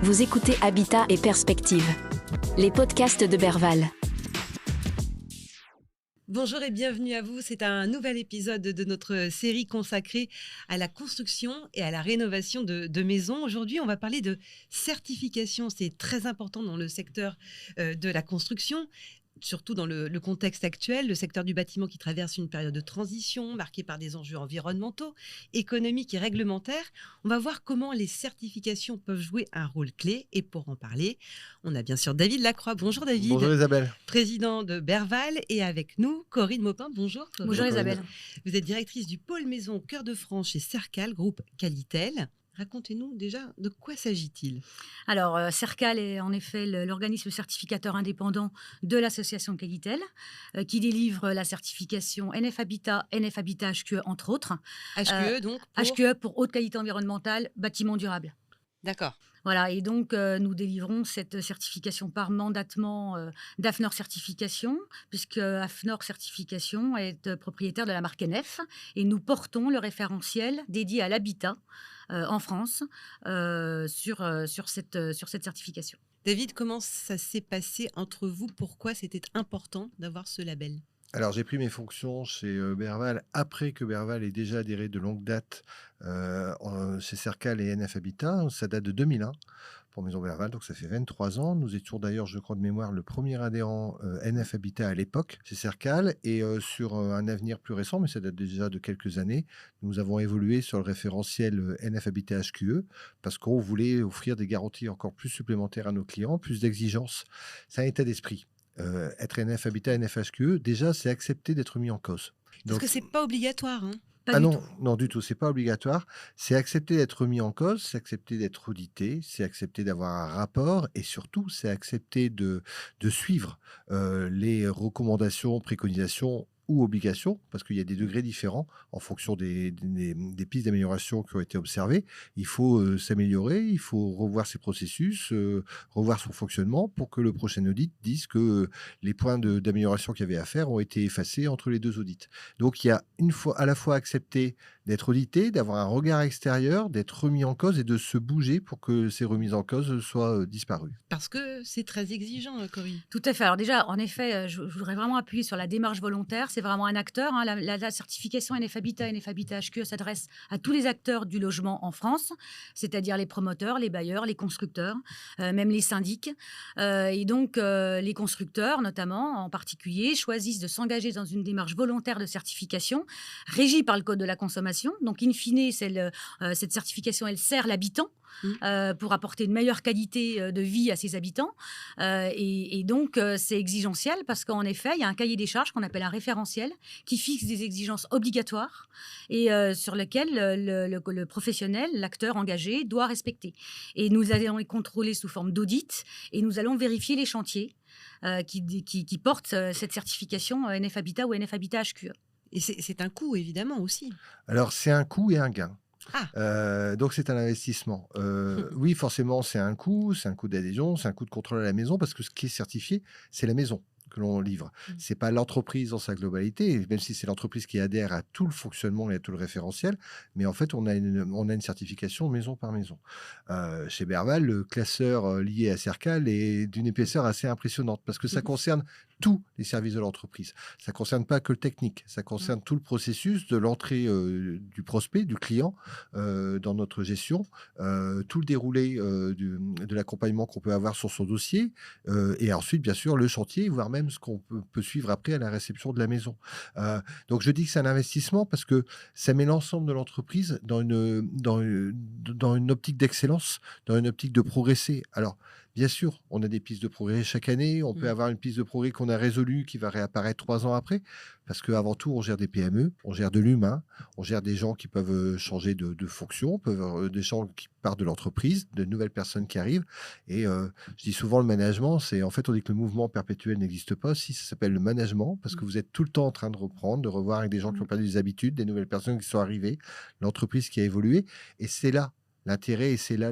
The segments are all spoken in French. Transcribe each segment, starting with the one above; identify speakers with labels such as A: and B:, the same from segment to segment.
A: Vous écoutez Habitat et Perspectives, les podcasts de Berval.
B: Bonjour et bienvenue à vous. C'est un nouvel épisode de notre série consacrée à la construction et à la rénovation de maisons. Aujourd'hui, on va parler de certification. C'est très important dans le secteur de la construction. Surtout dans le contexte actuel, le secteur du bâtiment qui traverse une période de transition marquée par des enjeux environnementaux, économiques et réglementaires. On va voir comment les certifications peuvent jouer un rôle clé. Et pour en parler, on a bien sûr David Lacroix. Bonjour David.
C: Bonjour Isabelle.
B: Président de Berval. Et avec nous, Corinne Maupin. Bonjour Corinne.
D: Bonjour Isabelle.
B: Vous êtes directrice du pôle maison Cœur de France chez Sercal, groupe Qualitel. Racontez-nous déjà de quoi s'agit-il?
D: Alors, Sercal est en effet l'organisme certificateur indépendant de l'association Qualitel, qui délivre la certification NF Habitat, NF Habitat HQE, entre autres.
B: HQE, donc pour...
D: HQE pour haute qualité environnementale, bâtiment durable.
B: D'accord.
D: Voilà, et donc nous délivrons cette certification par mandatement d'AFNOR Certification, puisque AFNOR Certification est propriétaire de la marque NF, et nous portons le référentiel dédié à l'habitat en France sur cette certification.
B: David, comment ça s'est passé entre vous? Pourquoi c'était important d'avoir ce label?
C: Alors, j'ai pris mes fonctions chez Berval après que Berval ait déjà adhéré de longue date chez Sercal et NF Habitat. Ça date de 2001 pour Maison Berval, donc ça fait 23 ans. Nous étions d'ailleurs, je crois de mémoire, le premier adhérent NF Habitat à l'époque chez Sercal. Et sur un avenir plus récent, mais ça date déjà de quelques années, nous avons évolué sur le référentiel NF Habitat HQE parce qu'on voulait offrir des garanties encore plus supplémentaires à nos clients, plus d'exigences. C'est un état d'esprit. Être NF Habitat, NF HQE, déjà, c'est accepter d'être mis en cause.
B: Parce que c'est pas obligatoire, hein?
C: Non, du tout, c'est pas obligatoire. C'est accepter d'être mis en cause, c'est accepter d'être audité, c'est accepter d'avoir un rapport et surtout, c'est accepter de suivre les recommandations, préconisations ou obligations, parce qu'il y a des degrés différents en fonction des pistes d'amélioration qui ont été observées. Il faut s'améliorer, il faut revoir ses processus, revoir son fonctionnement pour que le prochain audit dise que les points d'amélioration qu'il y avait à faire ont été effacés entre les deux audits. Donc, il y a une fois à la fois accepter d'être audité, d'avoir un regard extérieur, d'être remis en cause et de se bouger pour que ces remises en cause soient disparues.
B: Parce que c'est très exigeant, Corinne.
D: Tout à fait. Alors déjà, en effet, je voudrais vraiment appuyer sur la démarche volontaire. C'est vraiment un acteur. Hein. La certification NF Habitat, NF Habitat HQE s'adresse à tous les acteurs du logement en France, c'est-à-dire les promoteurs, les bailleurs, les constructeurs, même les syndics. Et donc, les constructeurs, notamment, en particulier, choisissent de s'engager dans une démarche volontaire de certification régie par le Code de la consommation. Donc, in fine, cette certification, elle sert l'habitant pour apporter une meilleure qualité de vie à ses habitants. Et donc, c'est exigenciel parce qu'en effet, il y a un cahier des charges qu'on appelle un référentiel qui fixe des exigences obligatoires et sur lesquelles le professionnel, l'acteur engagé, doit respecter. Et nous allons les contrôler sous forme d'audit et nous allons vérifier les chantiers qui portent cette certification NF Habitat ou NF Habitat HQE.
B: Et c'est un coût, évidemment, aussi.
C: Alors, c'est un coût et un gain.
B: Ah.
C: Donc, c'est un investissement. Oui, forcément, c'est un coût d'adhésion, c'est un coût de contrôle à la maison parce que ce qui est certifié, c'est la maison que l'on livre. C'est pas l'entreprise dans sa globalité, même si c'est l'entreprise qui adhère à tout le fonctionnement et à tout le référentiel, mais en fait, on a une certification maison par maison. Chez Berval, le classeur lié à Sercal est d'une épaisseur assez impressionnante parce que ça concerne tous les services de l'entreprise. Ça ne concerne pas que le technique, ça concerne tout le processus de l'entrée du prospect, du client dans notre gestion, tout le déroulé de l'accompagnement qu'on peut avoir sur son dossier et ensuite, bien sûr, le chantier, voire même ce qu'on peut suivre après à la réception de la maison. Donc, je dis que c'est un investissement parce que ça met l'ensemble de l'entreprise dans une optique d'excellence, dans une optique de progresser. Alors, bien sûr, on a des pistes de progrès chaque année. On peut avoir une piste de progrès qu'on a résolue qui va réapparaître 3 ans après. Parce qu'avant tout, on gère des PME, on gère de l'humain, on gère des gens qui peuvent changer de fonction, des gens qui partent de l'entreprise, de nouvelles personnes qui arrivent. Et je dis souvent le management, c'est en fait, on dit que le mouvement perpétuel n'existe pas. Si, ça s'appelle le management, parce que vous êtes tout le temps en train de reprendre, de revoir avec des gens qui ont perdu des habitudes, des nouvelles personnes qui sont arrivées, l'entreprise qui a évolué. Et c'est là L'intérêt, et c'est là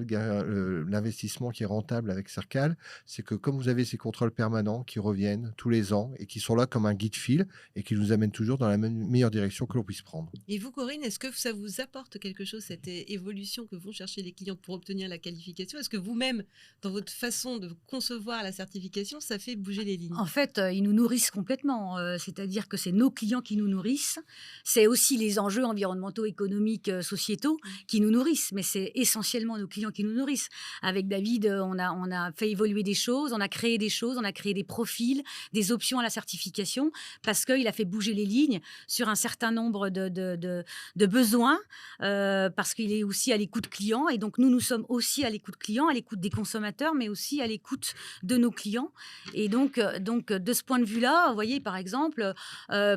C: l'investissement qui est rentable avec Cercal, c'est que comme vous avez ces contrôles permanents qui reviennent tous les ans et qui sont là comme un guide fil et qui nous amènent toujours dans la meilleure direction que l'on puisse prendre.
B: Et vous, Corinne, est-ce que ça vous apporte quelque chose, cette évolution que vont chercher les clients pour obtenir la qualification? Est-ce que vous-même, dans votre façon de concevoir la certification, ça fait bouger les lignes?
D: En fait, ils nous nourrissent complètement. C'est-à-dire que c'est nos clients qui nous nourrissent. C'est aussi les enjeux environnementaux, économiques, sociétaux qui nous nourrissent. Mais c'est essentiellement nos clients qui nous nourrissent. Avec David, on a fait évoluer des choses, on a créé des choses, on a créé des profils, des options à la certification, parce qu'il a fait bouger les lignes sur un certain nombre de besoins, parce qu'il est aussi à l'écoute client. Et donc, nous sommes aussi à l'écoute client, à l'écoute des consommateurs, mais aussi à l'écoute de nos clients. Et donc, de ce point de vue-là, vous voyez, par exemple,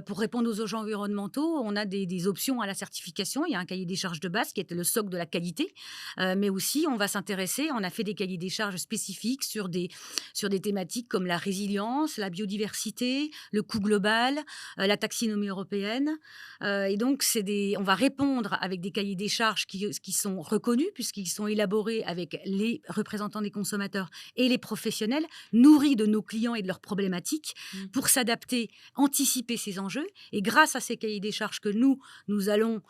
D: pour répondre aux enjeux environnementaux, on a des options à la certification. Il y a un cahier des charges de base qui est le socle de la qualité, mais aussi, on va s'intéresser, on a fait des cahiers des charges spécifiques sur des thématiques comme la résilience, la biodiversité, le coût global, la taxinomie européenne. Et donc, on va répondre avec des cahiers des charges qui sont reconnus, puisqu'ils sont élaborés avec les représentants des consommateurs et les professionnels, nourris de nos clients et de leurs problématiques, pour s'adapter, anticiper ces enjeux. Et grâce à ces cahiers des charges que nous allons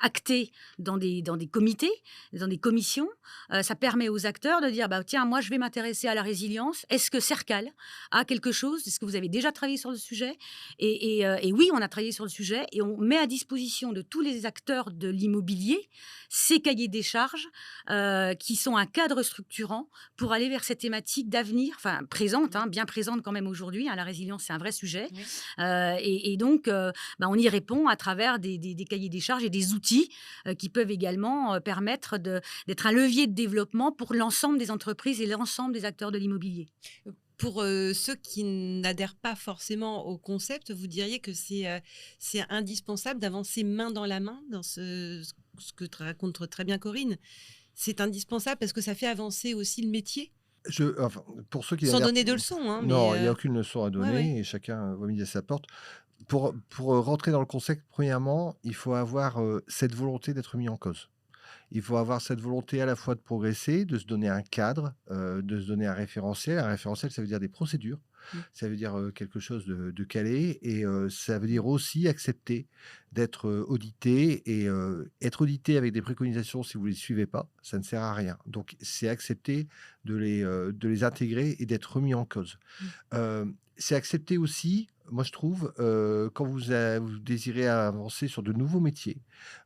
D: acter dans des comités, dans des commissions, ça permet aux acteurs de dire, tiens, moi, je vais m'intéresser à la résilience. Est-ce que Cercal a quelque chose? Est-ce que vous avez déjà travaillé sur le sujet? Et oui, on a travaillé sur le sujet et on met à disposition de tous les acteurs de l'immobilier ces cahiers des charges qui sont un cadre structurant pour aller vers cette thématique d'avenir, enfin présente, bien présente quand même aujourd'hui. La résilience, c'est un vrai sujet. Oui. Et donc, on y répond à travers des cahiers des charges et des outils qui peuvent également permettre d'être un levier de développement pour l'ensemble des entreprises et l'ensemble des acteurs de l'immobilier.
B: Pour ceux qui n'adhèrent pas forcément au concept, vous diriez que c'est indispensable d'avancer main dans la main dans ce que raconte très bien Corinne. C'est indispensable parce que ça fait avancer aussi le métier.
C: Pour ceux qui
B: Sans donner de leçons.
C: Non, il n'y a aucune leçon à donner,
B: ouais.
C: Et chacun va midi à sa porte. Pour rentrer dans le concept, premièrement, il faut avoir cette volonté d'être mis en cause. Il faut avoir cette volonté à la fois de progresser, de se donner un cadre, de se donner un référentiel. Un référentiel, ça veut dire des procédures. Ça veut dire quelque chose de calé. Et ça veut dire aussi accepter d'être audité. Et être audité avec des préconisations, si vous ne les suivez pas, ça ne sert à rien. Donc, c'est accepter de les intégrer et d'être remis en cause. C'est accepter aussi, moi je trouve, quand vous désirez avancer sur de nouveaux métiers,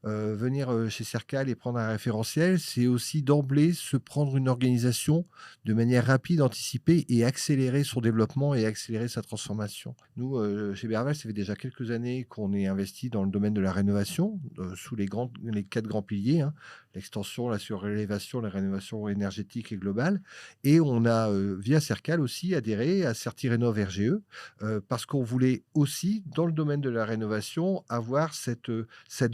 C: venir chez Cercal et prendre un référentiel, c'est aussi d'emblée se prendre une organisation de manière rapide, anticipée et accélérer son développement et accélérer sa transformation. Nous, chez Berval, ça fait déjà quelques années qu'on est investi dans le domaine de la rénovation, sous les 4 grands piliers, l'extension, la surélévation, la rénovation énergétique et globale. Et on a, via Cercal aussi, adhéré à CertiRénov RGE, parce qu'on voulait aussi, dans le domaine de la rénovation, avoir cette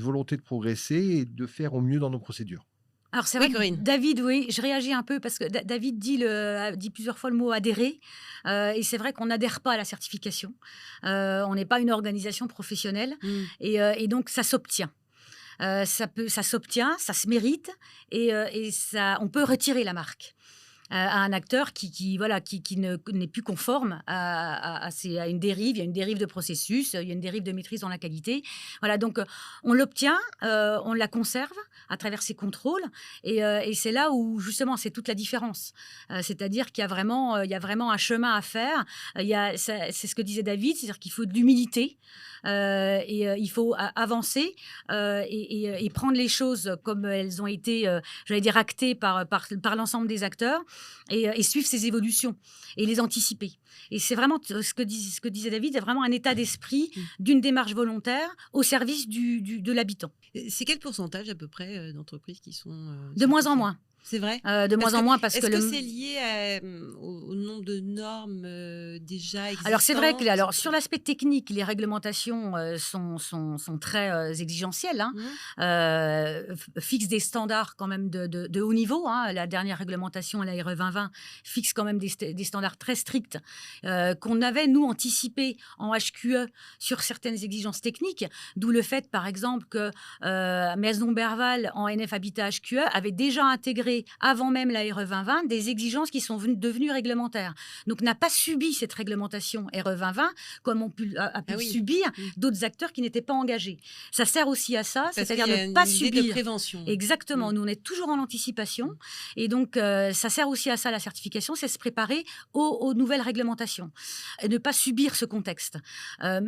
C: volonté de progresser et de faire au mieux dans nos procédures.
D: Alors c'est vrai, Corinne. David, oui, je réagis un peu parce que David dit plusieurs fois le mot adhérer, et c'est vrai qu'on n'adhère pas à la certification. On n'est pas une organisation professionnelle, et donc ça s'obtient. Ça s'obtient, ça se mérite, et on peut retirer la marque à un acteur qui n'est plus conforme à une dérive. Il y a une dérive de processus, il y a une dérive de maîtrise dans la qualité. Voilà, donc on l'obtient, on la conserve à travers ces contrôles, et c'est là où justement c'est toute la différence. C'est-à-dire qu'il y a vraiment un chemin à faire. C'est ce que disait David, c'est-à-dire qu'il faut de l'humilité. Il faut avancer et prendre les choses comme elles ont été, actées par l'ensemble des acteurs, et suivre ces évolutions et les anticiper. Et c'est vraiment ce que disait David, c'est vraiment un état d'esprit d'une démarche volontaire au service de l'habitant.
B: C'est quel pourcentage à peu près d'entreprises qui sont...
D: de moins en moins.
B: C'est vrai.
D: De moins en moins parce
B: est-ce
D: que
B: que
D: le...
B: c'est lié au nombre de normes déjà existantes?
D: Alors c'est vrai que alors, sur l'aspect technique, les réglementations sont très exigentielles, hein.
B: Mmh.
D: Fixent des standards quand même de haut niveau, hein. La dernière réglementation, la RE 2020, fixe quand même des standards très stricts qu'on avait, nous, anticipés en HQE sur certaines exigences techniques. D'où le fait, par exemple, que Maison Berval en NF Habitat HQE avait déjà intégré, avant même la RE 2020, des exigences qui sont devenues réglementaires. Donc, n'a pas subi cette réglementation RE 2020 comme a pu
B: Ah
D: le
B: oui.
D: subir
B: Mmh.
D: d'autres acteurs qui n'étaient pas engagés. Ça sert aussi à ça,
B: Parce
D: c'est-à-dire
B: qu'il y a
D: de ne pas
B: une idée de
D: subir.
B: prévention.
D: Exactement,
B: Mmh.
D: nous on est toujours en anticipation et donc ça sert aussi à ça la certification, c'est se préparer aux nouvelles réglementations et ne pas subir ce contexte.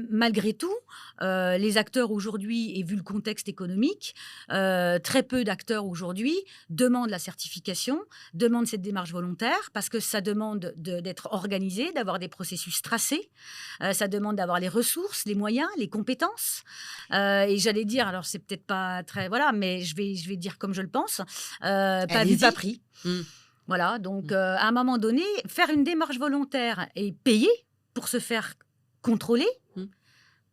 D: Malgré tout, les acteurs aujourd'hui, et vu le contexte économique, très peu d'acteurs aujourd'hui demandent la certification, demandent cette démarche volontaire parce que ça demande d'être organisé, d'avoir des processus tracés, ça demande d'avoir les ressources, les moyens, les compétences. Et j'allais dire, alors c'est peut-être pas très, voilà, mais je vais dire comme je le pense, pas vu,
B: Allez-y.
D: pas pris.
B: Mmh.
D: Voilà, donc à un moment donné, faire une démarche volontaire et payer pour se faire contrôler,
B: Mmh.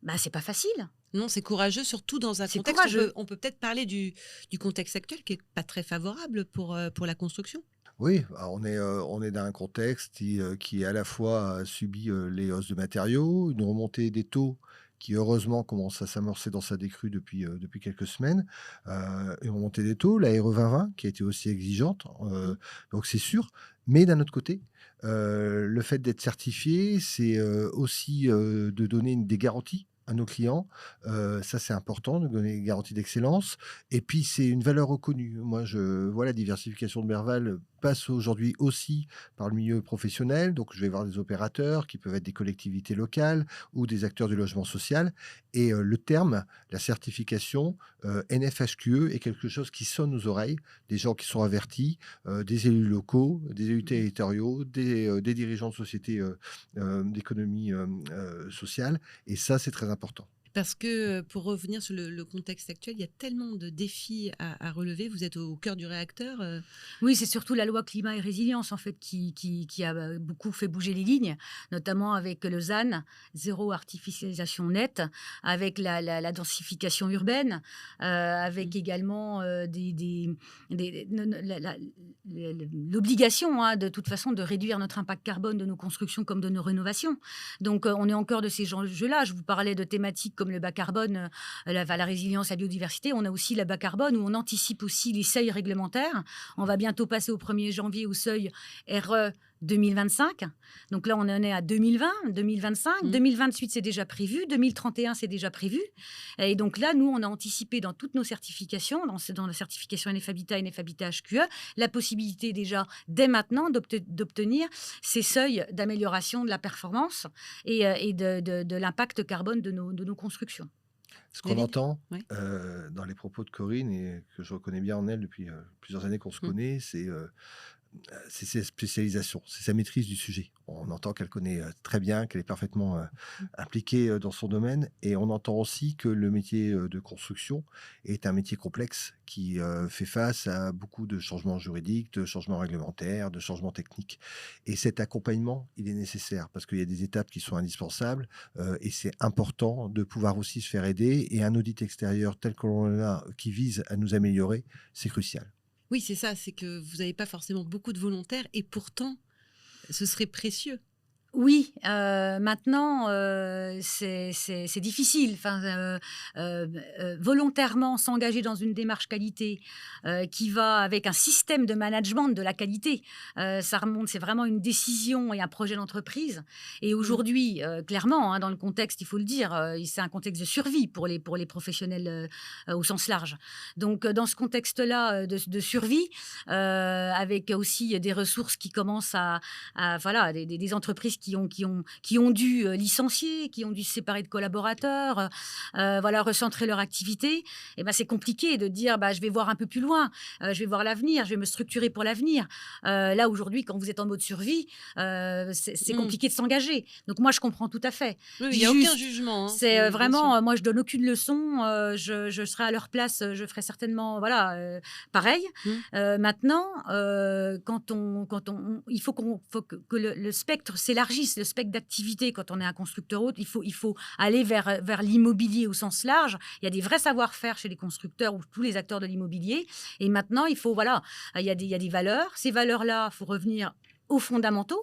D: bah, c'est pas facile.
B: Non, c'est courageux, surtout dans un
D: C'est
B: contexte.
D: courageux.
B: On peut peut-être parler du contexte actuel qui n'est pas très favorable pour la construction.
C: Oui, on est dans un contexte qui à la fois a subi les hausses de matériaux, une remontée des taux qui heureusement commence à s'amorcer dans sa décrue depuis quelques semaines, une remontée des taux, la RE 2020 qui a été aussi exigeante, donc c'est sûr. Mais d'un autre côté, le fait d'être certifié, c'est aussi de donner des garanties à nos clients. Ça, c'est important, de donner des garanties d'excellence. Et puis, c'est une valeur reconnue. Moi, je vois la diversification de Merval passe aujourd'hui aussi par le milieu professionnel. Donc, je vais voir des opérateurs qui peuvent être des collectivités locales ou des acteurs du logement social. Et le terme, la certification NFHQE est quelque chose qui sonne aux oreilles des gens qui sont avertis, des élus locaux, des élus territoriaux, des dirigeants de sociétés d'économie sociale. Et ça, c'est très important.
B: Parce que pour revenir sur le contexte actuel, il y a tellement de défis à relever. Vous êtes au cœur du réacteur.
D: Oui, c'est surtout la loi climat et résilience en fait qui a beaucoup fait bouger les lignes, notamment avec le ZAN, zéro artificialisation nette, avec la densification urbaine, avec également l'obligation, hein, de toute façon de réduire notre impact carbone de nos constructions comme de nos rénovations. Donc on est encore de ces enjeux-là. Je vous parlais de thématiques comme le bas carbone, la résilience, la biodiversité. On a aussi le bas carbone où on anticipe aussi les seuils réglementaires. On va bientôt passer au 1er janvier au seuil RE 2025. Donc là, on en est à 2020, 2025. 2028, c'est déjà prévu. 2031, c'est déjà prévu. Et donc là, nous, on a anticipé dans toutes nos certifications, dans la certification NF Habitat, NF Habitat HQE, la possibilité déjà, dès maintenant, d'obtenir ces seuils d'amélioration de la performance et de l'impact carbone de nos constructions.
C: Ce qu'on
B: David?
C: entend
B: Oui.
C: dans les propos de Corinne, et que je reconnais bien en elle depuis plusieurs années qu'on se connaît, c'est sa spécialisation, c'est sa maîtrise du sujet. On entend qu'elle connaît très bien, qu'elle est parfaitement impliquée dans son domaine, et on entend aussi que le métier de construction est un métier complexe qui fait face à beaucoup de changements juridiques, de changements réglementaires, de changements techniques. Et cet accompagnement, il est nécessaire parce qu'il y a des étapes qui sont indispensables, et c'est important de pouvoir aussi se faire aider. Et un audit extérieur tel que l'on a, qui vise à nous améliorer, c'est crucial.
B: Oui, c'est ça. C'est que vous n'avez pas forcément beaucoup de volontaires et pourtant, ce serait précieux.
D: Oui, maintenant, c'est difficile. Enfin, volontairement s'engager dans une démarche qualité qui va avec un système de management de la qualité, ça remonte, c'est vraiment une décision et un projet d'entreprise. Et aujourd'hui, clairement, hein, dans le contexte, il faut le dire, c'est un contexte de survie pour les professionnels au sens large. Donc, dans ce contexte-là de survie, avec aussi des ressources qui commencent voilà, des entreprises qui ont dû licencier, qui ont dû se séparer de collaborateurs, recentrer leur activité, et ben c'est compliqué de dire je vais voir un peu plus loin, je vais voir l'avenir, je vais me structurer pour l'avenir. Là aujourd'hui, quand vous êtes en mode survie, c'est compliqué de s'engager. Donc moi je comprends tout à fait.
B: Oui, il n'y a aucun jugement.
D: C'est vraiment, moi je donne aucune leçon. Je serai à leur place, je ferai certainement pareil. Maintenant, il faut que le spectre s'élargisse, le spectre d'activité. Quand on est un constructeur autre, il faut aller vers l'immobilier au sens large. Il y a des vrais savoir-faire chez les constructeurs ou tous les acteurs de l'immobilier. Et maintenant, il y a des valeurs. Ces valeurs-là, il faut revenir aux fondamentaux,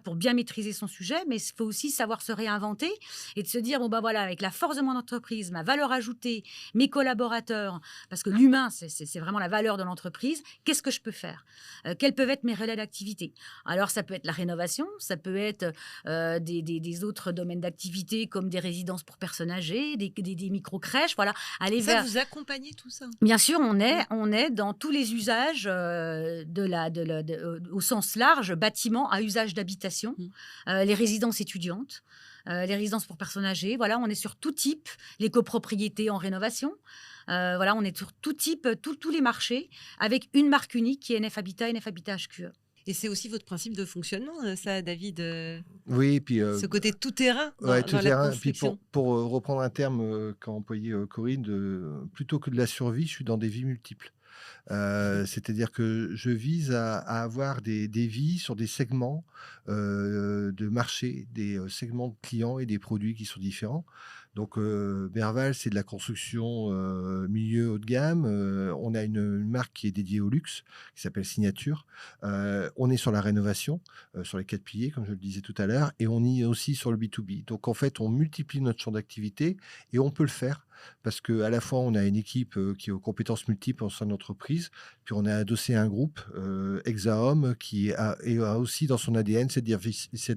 D: pour bien maîtriser son sujet, mais il faut aussi savoir se réinventer et de se dire, avec la force de mon entreprise, ma valeur ajoutée, mes collaborateurs, parce que l'humain, c'est vraiment la valeur de l'entreprise, qu'est-ce que je peux faire ? Quels peuvent être mes relais d'activité ? Alors, ça peut être la rénovation, ça peut être des autres domaines d'activité comme des résidences pour personnes âgées, des micro-crèches,
B: Vous accompagnez tout ça ?
D: Bien sûr, on est dans tous les usages au sens large, bâtiments à usage d'habitation, les résidences étudiantes, les résidences pour personnes âgées. On est sur tout type, les copropriétés en rénovation. On est sur tout type, tous les marchés, avec une marque unique qui est NF Habitat, NF Habitat HQE.
B: Et c'est aussi votre principe de fonctionnement, ça, David.
C: Oui, puis
B: ce côté tout terrain. Dans la construction.
C: Puis pour reprendre un terme qu'a employé Corinne, plutôt que de la survie, je suis dans des vies multiples. C'est-à-dire que je vise à avoir des vies sur des segments de marché, des segments de clients et des produits qui sont différents. Donc, Berval, c'est de la construction milieu haut de gamme. On a une marque qui est dédiée au luxe, qui s'appelle Signature. On est sur la rénovation, sur les 4 piliers, comme je le disais tout à l'heure, et on y est aussi sur le B2B. Donc, en fait, on multiplie notre champ d'activité et on peut le faire parce qu'à la fois, on a une équipe qui est aux compétences multiples au sein de l'entreprise, puis on est adossé à un groupe, Exahome, qui a aussi dans son ADN cette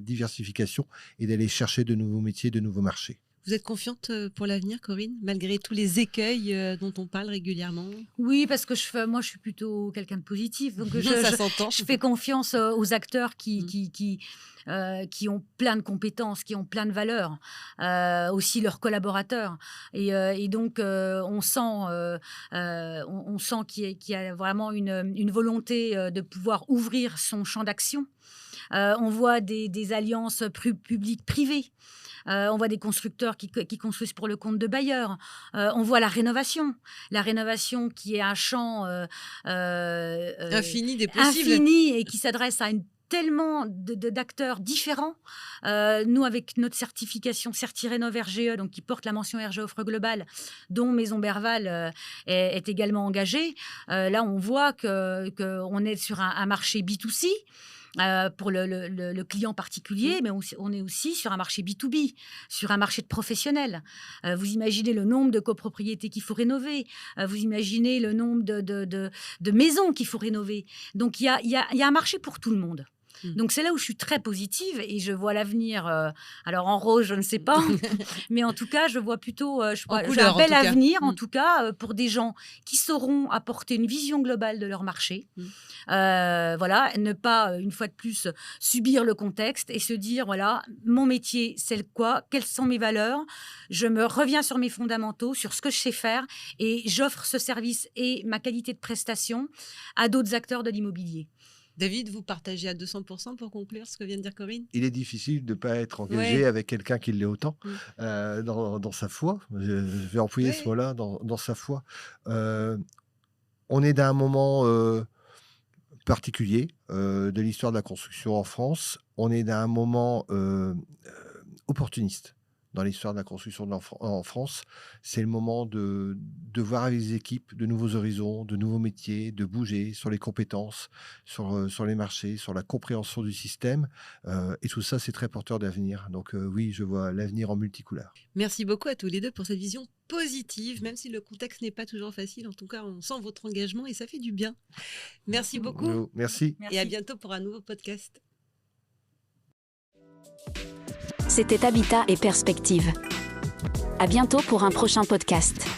C: diversification et d'aller chercher de nouveaux métiers, de nouveaux marchés.
B: Vous êtes confiante pour l'avenir, Corinne, malgré tous les écueils dont on parle régulièrement ?
D: Oui, parce que moi, je suis plutôt quelqu'un de positif. Donc
B: Ça s'entend.
D: Je fais confiance aux acteurs qui ont plein de compétences, qui ont plein de valeurs, aussi leurs collaborateurs. Et donc, on sent qu'il y a vraiment une volonté de pouvoir ouvrir son champ d'action. On voit des alliances publiques-privées. On voit des constructeurs qui construisent pour le compte de bailleurs. On voit la rénovation qui est un champ
B: infini des possibles.
D: Infini et qui s'adresse à tellement d'acteurs différents. Nous, avec notre certification CertiRénov RGE, donc qui porte la mention RGE Offre Globale, dont Maison Berval est également engagée, là, on voit qu'on est sur un marché B2C, pour le client particulier, mais on est aussi sur un marché B2B, sur un marché de professionnels. Vous imaginez le nombre de copropriétés qu'il faut rénover, vous imaginez le nombre de maisons qu'il faut rénover. Donc, il y a un marché pour tout le monde. Donc, c'est là où je suis très positive et je vois l'avenir, alors en rose, je ne sais pas, mais en tout cas, je vois plutôt un bel avenir, en tout cas, pour des gens qui sauront apporter une vision globale de leur marché. Ne pas, une fois de plus, subir le contexte et se dire, mon métier, c'est quoi ? Quelles sont mes valeurs ? Je me reviens sur mes fondamentaux, sur ce que je sais faire et j'offre ce service et ma qualité de prestation à d'autres acteurs de l'immobilier.
B: David, vous partagez à 200% pour conclure ce que vient de dire Corinne ?
C: Il est difficile de ne pas être engagé avec quelqu'un qui l'est autant dans sa foi. Je vais employer ce mot-là, dans sa foi. On est d'un moment particulier de l'histoire de la construction en France. On est d'un moment opportuniste dans l'histoire de la construction en France. C'est le moment de voir avec les équipes de nouveaux horizons, de nouveaux métiers, de bouger sur les compétences, sur les marchés, sur la compréhension du système. Et tout ça, c'est très porteur d'avenir. Donc oui, je vois l'avenir en multicouleur.
B: Merci beaucoup à tous les deux pour cette vision positive, même si le contexte n'est pas toujours facile. En tout cas, on sent votre engagement et ça fait du bien. Merci beaucoup.
C: Merci.
B: Et à bientôt pour un nouveau podcast.
A: C'était Habitat et Perspective. À bientôt pour un prochain podcast.